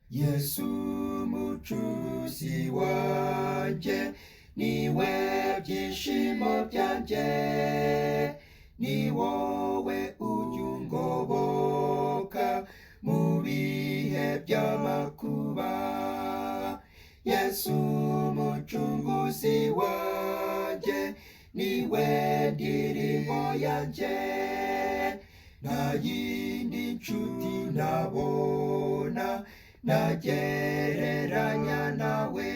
Yesu mucunguzi wanjye, niwe byishimo byanjye, ni wowe ujya ungoboka mu bihe by'amakuba. Yesu mucunguzi wanjye, niwe ndirimbo yanjye, nta yindi nshuti nabona nagereranya nawe.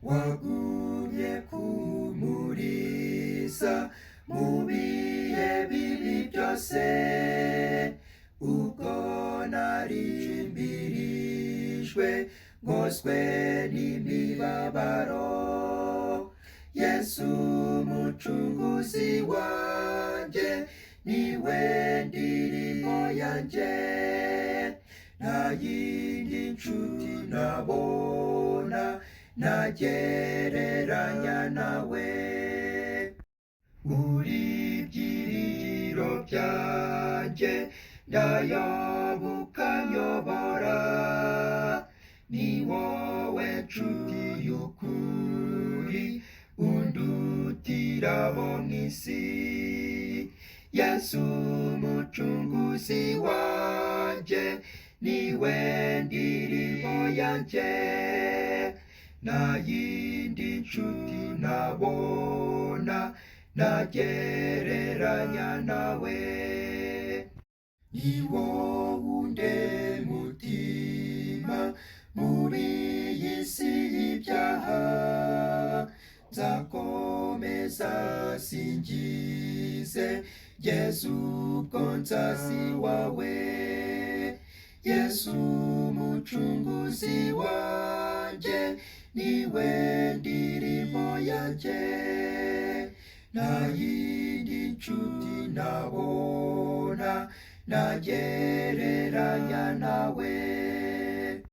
Wagumye kumuriza mu bihe bibi byose, ubwo narimbirijwe ngoswe n'imibabaro. Yesu mucunguzi wanjye, niwe ndirimbo yanjye, nta yindi nshuti nabona nagereranya nawe. Uri byiringiro byanjye, ndayoboka nyobora, ni wowe nshuti y'ukuri undutira abo mu isi. Yesu mucunguzi wanjye, niwe ndirimbo yanjye, nta yindi nshuti nabona nagereranya nawe. Ni wowe undema umutima muri iyi si y'ibyaha, nzakomeza singize Yesu ubwo nzazi wawe. Yesu mucunguzi wanjye, niwe ndirimbo yanjye, nta yindi nshuti nabona nagereranya nawe.